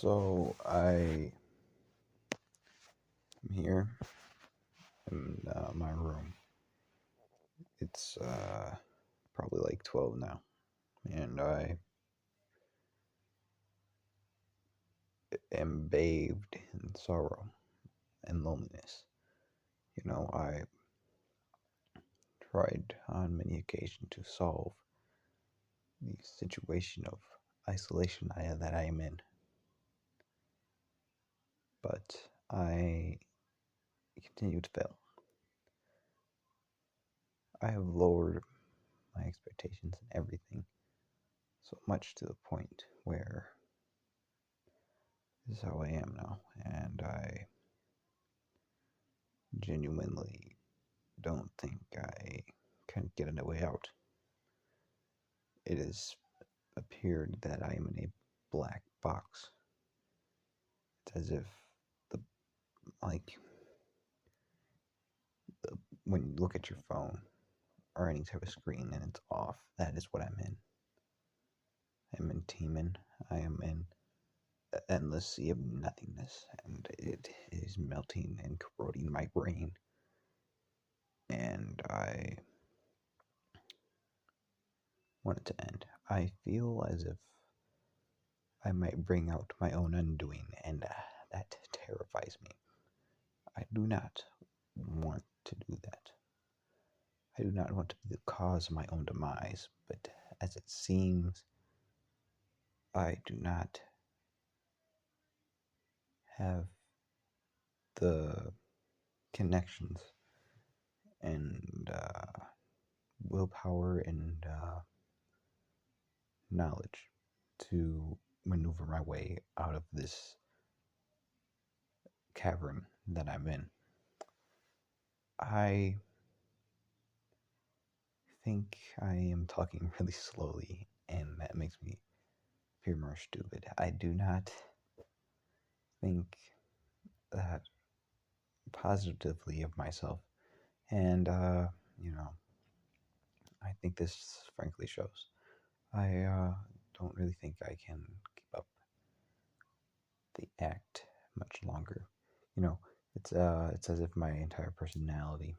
So I am here in my room. It's probably like 12 now, and I am bathed in sorrow and loneliness. I tried on many occasions to solve the situation of isolation that I am in, but I continue to fail. I have lowered my expectations and everything so much to the point where this is how I am now, and I genuinely don't think I can get a way out. It has appeared that I am in a black box. It's as if the like the, when you look at your phone or any type of screen and it's off, that is what I'm in. I'm in Teeman. I am in an endless sea of nothingness, and it is melting and corroding my brain. And I want it to end. I feel as if I might bring out my own undoing, and that terrifies me. I do not want to do that. I do not want to be the cause of my own demise, but as it seems, I do not have the connections and willpower and knowledge to maneuver my way out of this cavern that I'm in. I think I am talking really slowly, and that makes me appear more stupid. I do not think that positively of myself, and I think this frankly shows. I don't really think I can keep up the act much longer. You know, it's as if my entire personality,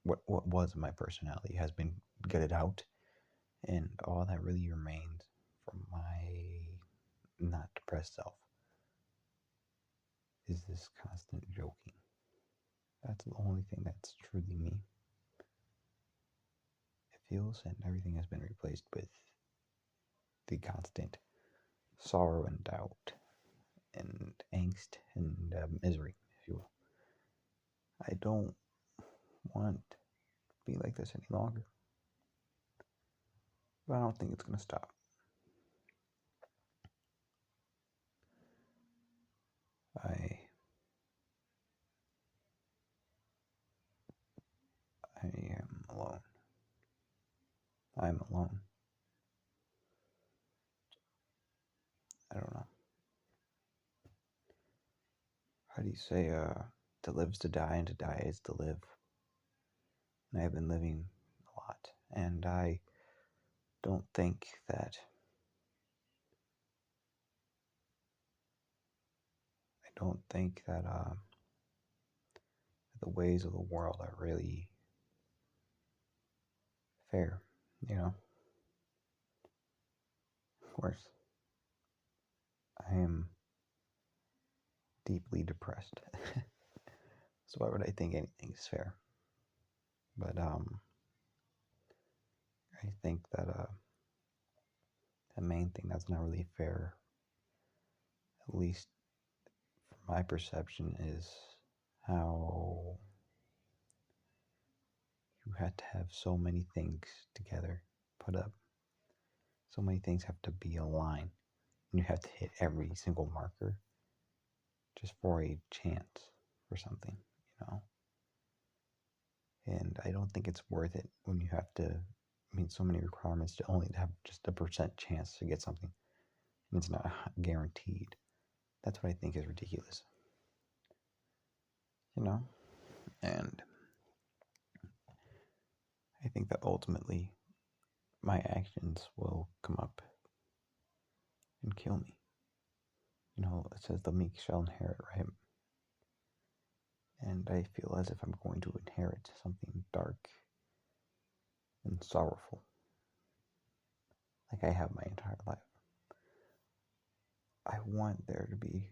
what was my personality, has been gutted out, and all that really remains from my not depressed self is this constant joking. That's the only thing that's truly me. It feels, and everything has been replaced with the constant sorrow and doubt and angst and misery, if you will. I don't want to be like this any longer, but I don't think it's going to stop. I I am alone. I'm alone. I don't know. How do you say to live is to die and to die is to live? And I've been living a lot, and I don't think that the ways of the world are really fair. You know, of course, I am deeply depressed. So why would I think anything is fair? But I think that the main thing that's not really fair, at least from my perception, is how you had to have so many things together put up. So many things have to be aligned, and you have to hit every single marker just for a chance for something, you know? And I don't think it's worth it when you have to meet so many requirements to only have just a percent chance to get something, and it's not guaranteed. That's what I think is ridiculous, you know? And I think that ultimately my actions will come up and kill me. it says the meek shall inherit, right? And I feel as if I'm going to inherit something dark and sorrowful, like I have my entire life. I want there to be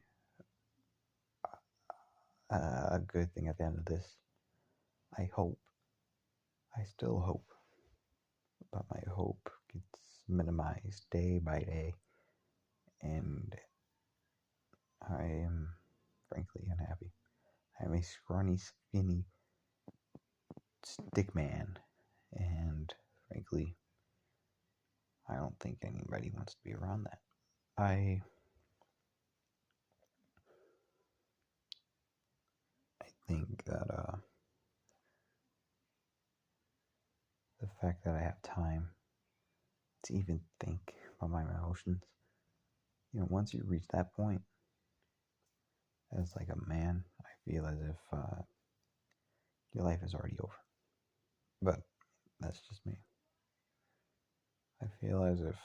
a good thing at the end of this. I hope. I still hope. But my hope gets minimized day by day. And I am frankly unhappy. I am a scrawny, skinny stick man. And frankly, I don't think anybody wants to be around that. I think that the fact that I have time to even think about my emotions, once you reach that point, as like a man, I feel as if your life is already over. But that's just me. I feel as if,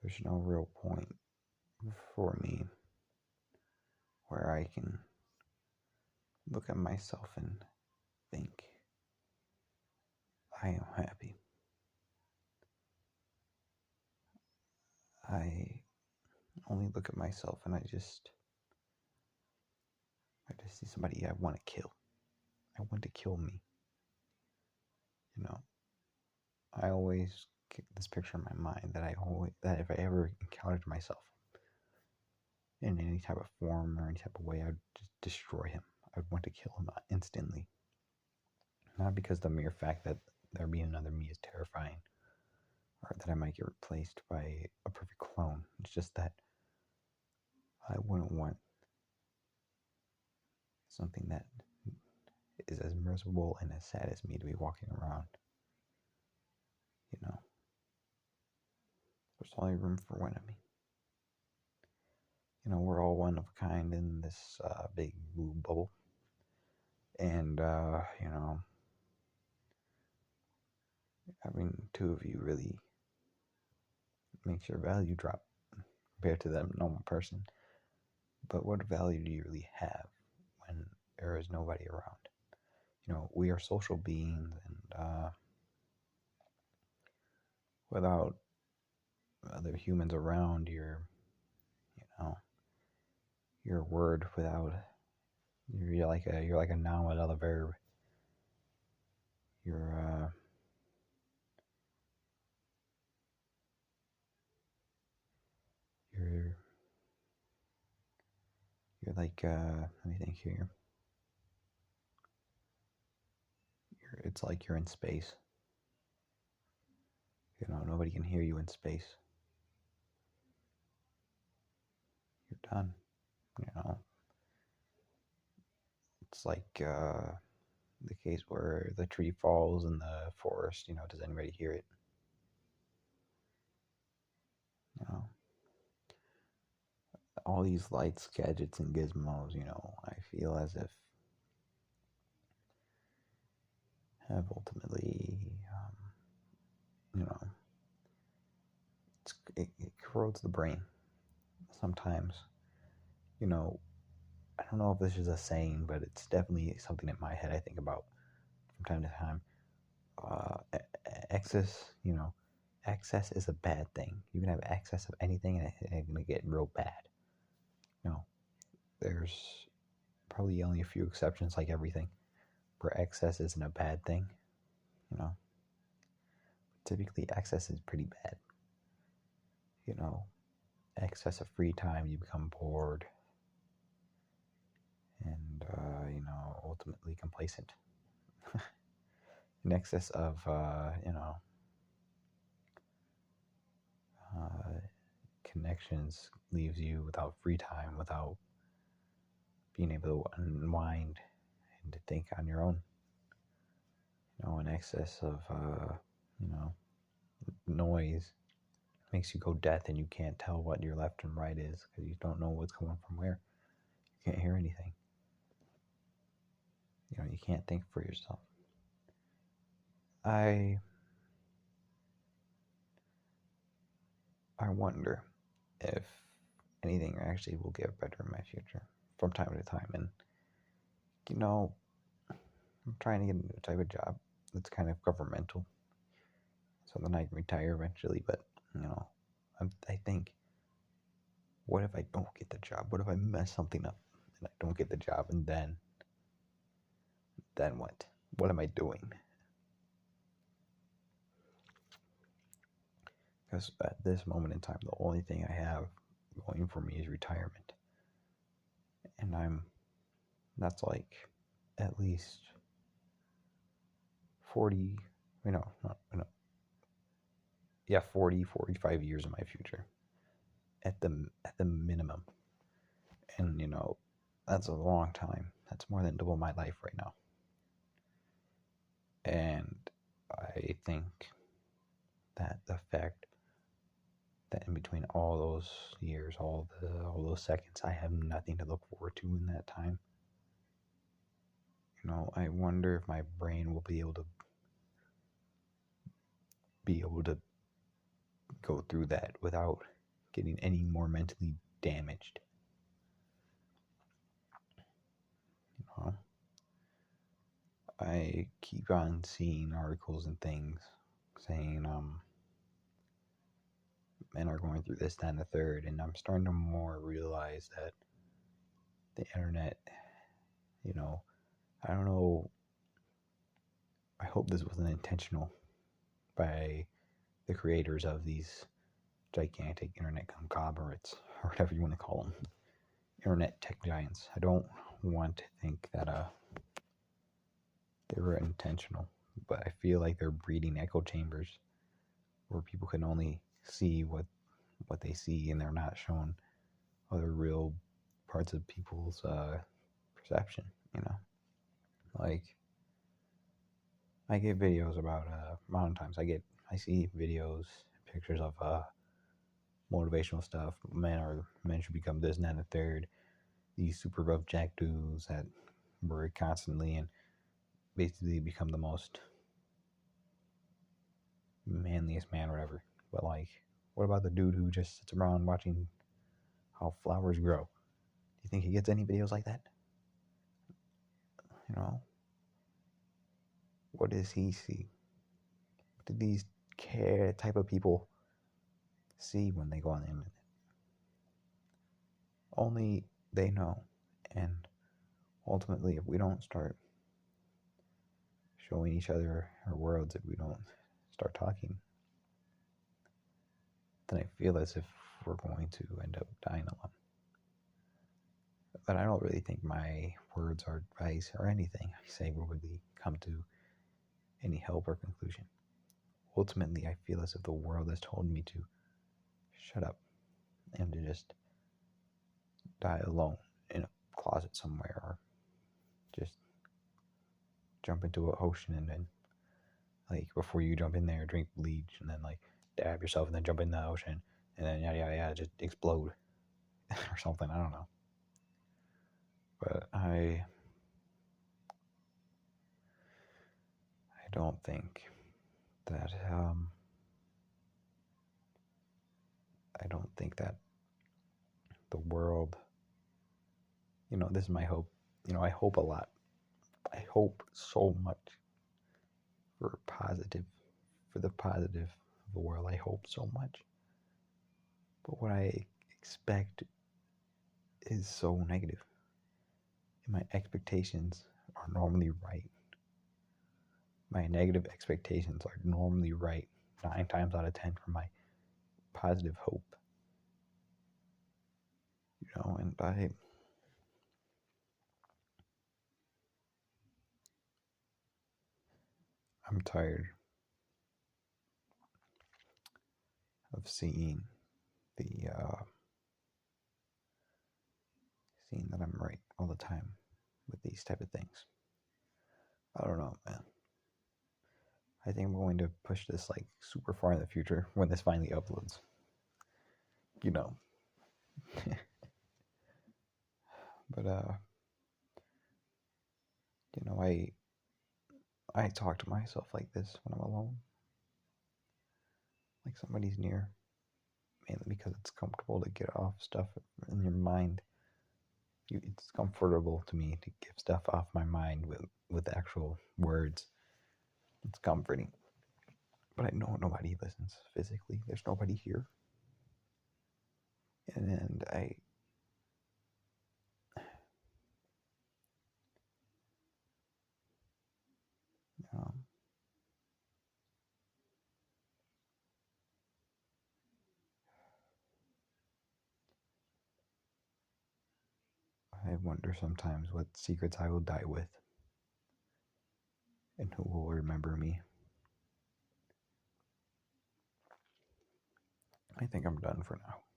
there's no real point for me where I can look at myself and think, I am happy. I only look at myself and I just see somebody I want to kill. I want to kill me. I always get this picture in my mind that if I ever encountered myself in any type of form or any type of way, I would just destroy him. I would want to kill him instantly. Not because the mere fact that there being another me is terrifying, or that I might get replaced by a perfect clone. It's just that I wouldn't want something that is as miserable and as sad as me to be walking around. There's only room for one of me. We're all one of a kind in this big blue bubble. And, having two of you really makes your value drop compared to that normal person. But what value do you really have when there is nobody around? We are social beings, and without other humans around, your word without you're like a noun without a verb. You're like let me think here. It's like you're in space. Nobody can hear you in space. You're done. It's like the case where the tree falls in the forest. Does anybody hear it? All these lights, gadgets, and gizmos. I feel as if have ultimately, it corrodes the brain sometimes. I don't know if this is a saying, but it's definitely something in my head I think about from time to time. Excess, excess is a bad thing. You can have excess of anything and it's going to get real bad. There's probably only a few exceptions, like everything, where excess isn't a bad thing. Typically excess is pretty bad. Excess of free time, you become bored and ultimately complacent. In excess of connections leaves you without free time, without being able to unwind and to think on your own. An excess of noise makes you go deaf and you can't tell what your left and right is because you don't know what's coming from where. You can't hear anything. You can't think for yourself. I wonder if anything actually will get better in my future from time to time. And you know, I'm trying to get a new type of job that's kind of governmental, so then I can retire eventually. But you know, I think, what if I don't get the job? What if I mess something up and I don't get the job, and then what? What am I doing? Because at this moment in time, the only thing I have going for me is retirement, and that's like at least 40, no, yeah, 40, 45 years in my future at the minimum. And that's a long time. That's more than double my life right now. And I think that the fact that in between all those years, all those seconds, I have nothing to look forward to in that time. I wonder if my brain will be able to go through that without getting any more mentally damaged. I keep on seeing articles and things saying men are going through this, that, and the third, and I'm starting to more realize that the internet, I don't know, I hope this wasn't intentional by the creators of these gigantic internet conglomerates, or whatever you want to call them, internet tech giants. I don't want to think that they were intentional, but I feel like they're breeding echo chambers where people can only see what they see, and they're not shown other real parts of people's perception. Like, I get videos about mountain times. I see videos, pictures of motivational stuff. Men should become this and that and the third. These super rough jack dudes that work constantly and basically become the most manliest man or whatever. But like, what about the dude who just sits around watching how flowers grow? Do you think he gets any videos like that? What does he see? What do these type of people see when they go on the internet? Only they know. And ultimately, if we don't start showing each other our worlds, if we don't start talking, then I feel as if we're going to end up dying alone. But I don't really think my words or advice or anything I say will really come to any help or conclusion. Ultimately, I feel as if the world has told me to shut up and to just die alone in a closet somewhere, or just jump into an ocean and then, like, before you jump in there, drink bleach and then like dab yourself and then jump in the ocean and then yada yada yada, just explode or something. I don't know. But I don't think that the world, this is my hope. I hope a lot. I hope so much for the positive of the world. I hope so much. But what I expect is so negative. And my expectations are normally right. My negative expectations are normally right 9 times out of 10 for my positive hope. And I'm tired of seeing seeing that I'm right all the time with these type of things. I don't know, man. I think I'm going to push this like super far in the future when this finally uploads. But I I talk to myself like this when I'm alone, like somebody's near, mainly because it's comfortable to get off stuff in your mind. It's comfortable to me to get stuff off my mind with actual words. It's comforting. But I know nobody listens physically. There's nobody here. And um, I wonder sometimes what secrets I will die with and who will remember me. I think I'm done for now.